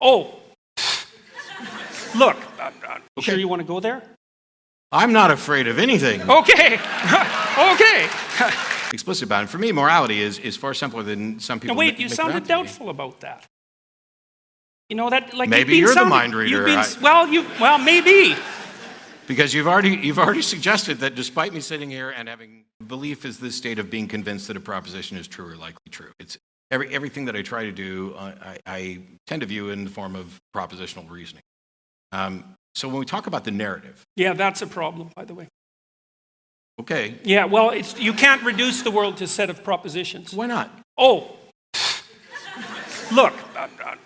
Oh, look, sure you want to go there? I'm not afraid of anything. Okay, okay. Explicit about it. For me, morality is far simpler than some people. Now wait, you make it sounded out to be. doubtful about that. You know that, like Maybe you're the mind reader. Well, maybe. Because you've already suggested that despite me sitting here and having belief is this state of being convinced that a proposition is true or likely true. It's everything that I try to do, I tend to view in the form of propositional reasoning. So when we talk about the narrative. Yeah, that's a problem, by the way. Okay. Yeah, well, you can't reduce the world to a set of propositions. Why not? Oh, look.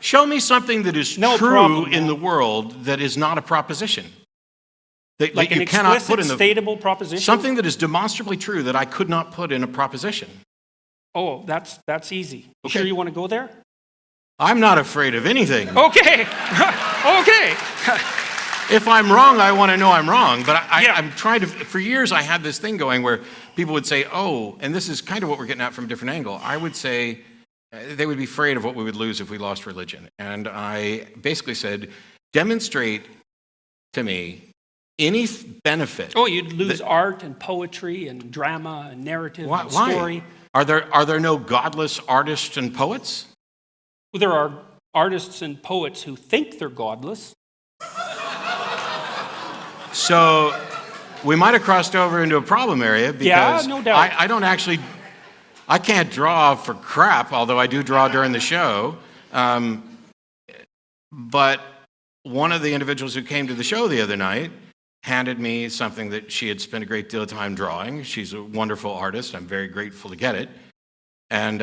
Show me something that is true in the world that is not a proposition. That Like you an cannot explicit, put in statable proposition? something that is demonstrably true that I could not put in a proposition. Oh, that's easy. Okay. Sure you want to go there? I'm not afraid of anything. Okay, okay. If I'm wrong, I want to know I'm wrong. But Yeah. I'm trying to, for years I had this thing going where people would say, oh, and this is kind of what we're getting at from a different angle. I would say they would be afraid of what we would lose if we lost religion. And I basically said, demonstrate to me any benefit. Oh, you'd lose art and poetry and drama and narrative and story. Are there no godless artists and poets? Well, there are artists and poets who think they're godless. So we might have crossed over into a problem area because no doubt. I can't draw for crap, although I do draw during the show. But one of the individuals who came to the show the other night handed me something that she had spent a great deal of time drawing. She's a wonderful artist. I'm very grateful to get it. And,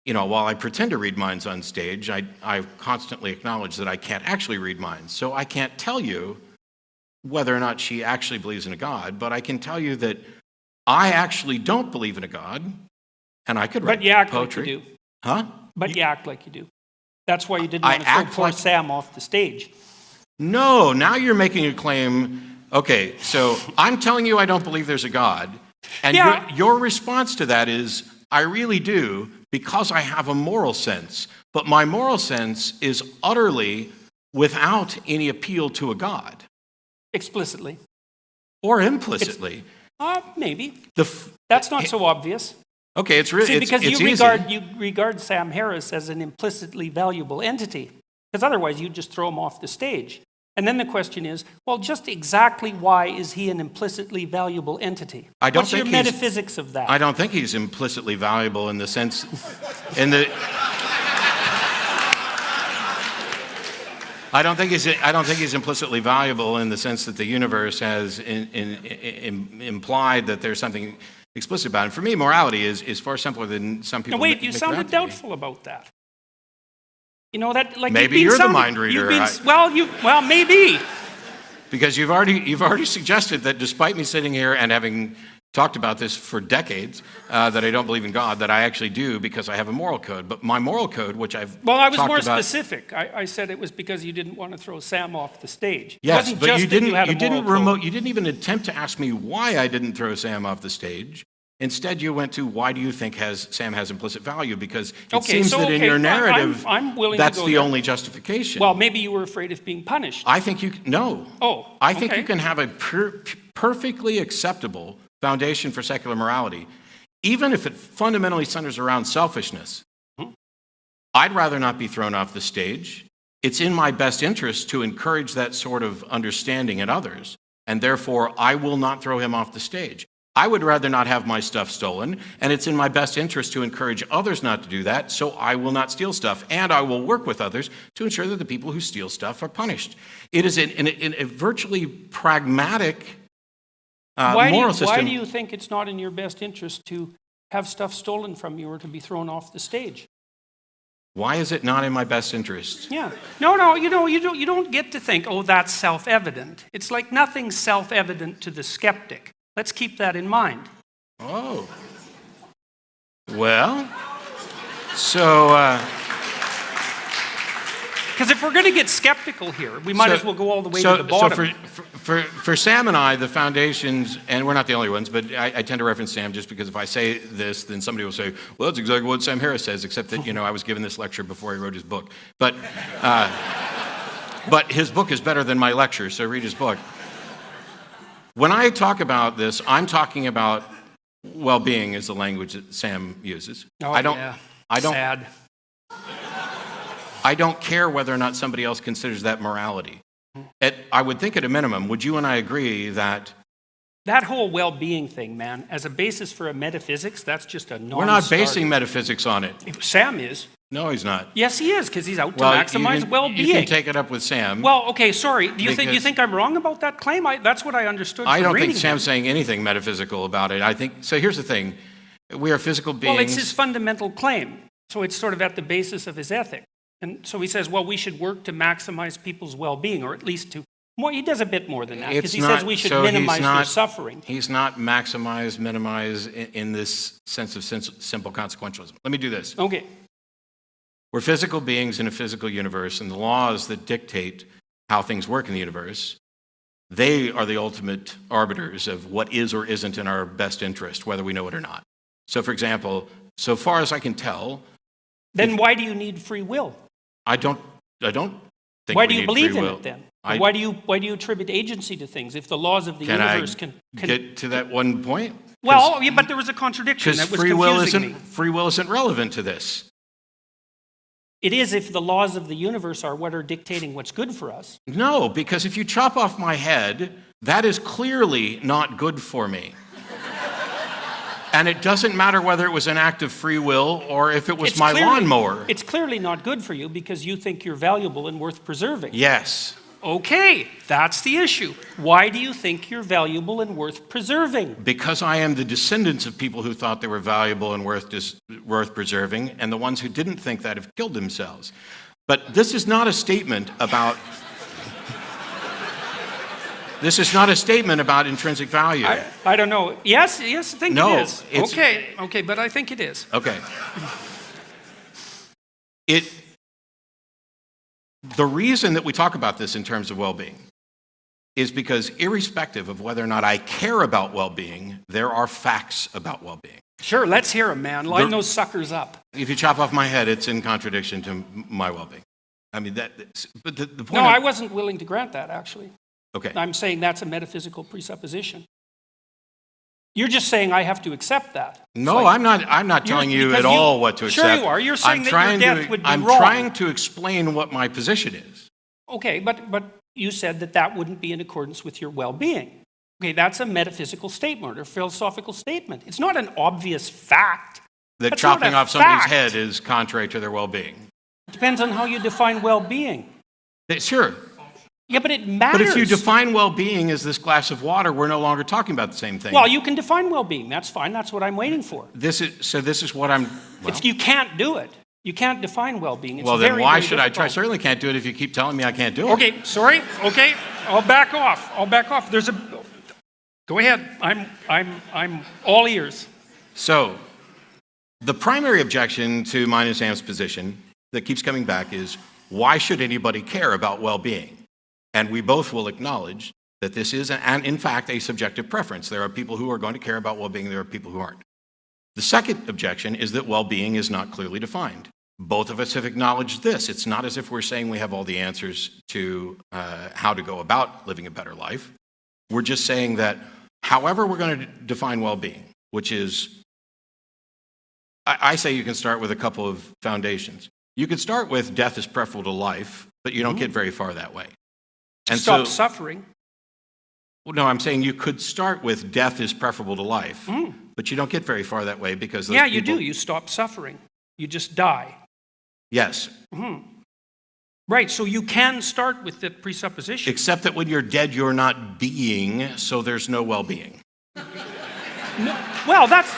while I pretend to read minds on stage, I constantly acknowledge that I can't actually read minds. So I can't tell you whether or not she actually believes in a God, but I can tell you that I actually don't believe in a God, and I could write But you act poetry. like you do. Huh? But you act like you do. That's why you didn't want to throw poor Sam off the stage. No, now you're making a claim. Okay, so I'm telling you I don't believe there's a God, and your response to that is, I really do, because I have a moral sense. But my moral sense is utterly without any appeal to a God. Explicitly. Or implicitly. Maybe. That's not so obvious. Okay, it's really because it's you regard Sam Harris as an implicitly valuable entity. Because otherwise you'd just throw him off the stage. And then the question is, well, just exactly why is he an implicitly valuable entity? What's your metaphysics of that? I don't think he's implicitly valuable in the sense, I don't think he's implicitly valuable in the sense that the universe has implied that there's something explicit about it. For me, morality is far simpler than some people. Now wait, you sounded doubtful about that. You know that, like maybe you're the mind reader. Well, maybe. Because you've already suggested that despite me sitting here and having talked about this for decades, that I don't believe in God, that I actually do because I have a moral code. But my moral code, which I was more specific. I said it was because you didn't want to throw Sam off the stage. Yes, but you didn't even attempt to ask me why I didn't throw Sam off the stage. Instead, you went to, why do you think Sam has implicit value? Because it seems that in your narrative, I'm willing that's to go the there. only justification. Well, maybe you were afraid of being punished. I think no. Oh, I think you can have a perfectly acceptable foundation for secular morality, even if it fundamentally centers around selfishness. I'd rather not be thrown off the stage. It's in my best interest to encourage that sort of understanding in others, and therefore I will not throw him off the stage. I would rather not have my stuff stolen, and it's in my best interest to encourage others not to do that, so I will not steal stuff, and I will work with others to ensure that the people who steal stuff are punished. It is in a virtually pragmatic moral system. Why do you think it's not in your best interest to have stuff stolen from you or to be thrown off the stage? Why is it not in my best interest? Yeah. No, you don't get to think, oh, that's self-evident. It's like nothing's self-evident to the skeptic. Let's keep that in mind. Oh. Well, so Because if we're going to get skeptical here, we might as well go all the way to the bottom. So for Sam and I, the foundations, and we're not the only ones, but I tend to reference Sam just because if I say this, then somebody will say, well, that's exactly what Sam Harris says, except that, I was given this lecture before he wrote his book. But his book is better than my lecture, so read his book. When I talk about this, I'm talking about well-being is the language that Sam uses. Oh, sad. I don't care whether or not somebody else considers that morality. I would think at a minimum, would you and I agree that... That whole well-being thing, man, as a basis for a metaphysics, that's just a non-starter. We're not basing metaphysics on it. Sam is. No, he's not. Yes, he is, because he's out to maximize well-being. You can take it up with Sam. Well, okay, sorry. Do you think I'm wrong about that claim? That's what I understood from I don't think reading Sam's saying anything metaphysical about it. So here's the thing. We are physical beings. Well, it's his fundamental claim. So it's sort of at the basis of his ethic. And so he says, well, we should work to maximize people's well-being, or at least to... He does a bit more than that, because he says we should minimize their suffering. He's not maximize, minimize in this sense of simple consequentialism. Let me do this. Okay. We're physical beings in a physical universe, and the laws that dictate how things work in the universe, they are the ultimate arbiters of what is or isn't in our best interest, whether we know it or not. So, for example, so far as I can tell... Then why do you need free will? I don't think Why do you need believe free in will. it then? Why do you attribute agency to things if the laws of the universe can get to that one point? Well, but there was a contradiction that was confusing me. Free will isn't relevant to this. It is if the laws of the universe are what are dictating what's good for us. No, because if you chop off my head, that is clearly not good for me. And it doesn't matter whether it was an act of free will or if it was my lawnmower. It's clearly not good for you because you think you're valuable and worth preserving. Yes. Okay, that's the issue. Why do you think you're valuable and worth preserving? Because I am the descendants of people who thought they were valuable and worth preserving, and the ones who didn't think that have killed themselves. But this is not a statement about... This is not a statement about intrinsic value. I don't know. Yes, I think it is. Okay, but I think it is. Okay. The reason that we talk about this in terms of well-being is because irrespective of whether or not I care about well-being, there are facts about well-being. Sure, let's hear them, man. Line those suckers up. If you chop off my head, it's in contradiction to my well-being. I mean, but the point... No, I wasn't willing to grant that, actually. Okay. I'm saying that's a metaphysical presupposition. You're just saying I have to accept that. No, I'm not telling you at all what to accept. Sure you are. You're saying that your death would be wrong. I'm trying to explain what my position is. Okay, but you said that wouldn't be in accordance with your well-being. Okay, that's a metaphysical statement or philosophical statement. It's not an obvious fact. That chopping off somebody's head is contrary to their well-being. It depends on how you define well-being. Sure. Yeah, but it matters. But if you define well-being as this glass of water, we're no longer talking about the same thing. Well, you can define well-being. That's fine. That's what I'm waiting for. This is what I'm... Well, you can't do it. You can't define well-being. It's then why should I difficult. try? I certainly can't do it if you keep telling me I can't do it. Okay, sorry. Okay, I'll back off. Go ahead. I'm all ears. So, the primary objection to mine and Sam's position that keeps coming back is, why should anybody care about well-being? And we both will acknowledge that this is, in fact, a subjective preference. There are people who are going to care about well-being, there are people who aren't. The second objection is that well-being is not clearly defined. Both of us have acknowledged this. It's not as if we're saying we have all the answers to how to go about living a better life. We're just saying that however we're going to define well-being, which is, I say you can start with a couple of foundations. You could start with death is preferable to life, but you don't get very far that way. And Stop suffering. Well, no, I'm saying you could start with death is preferable to life, but you don't get very far that way because those you do. You stop suffering. You just die. Yes. Right, so you can start with that presupposition. Except that when you're dead, you're not being, so there's no well-being. No, well, that's...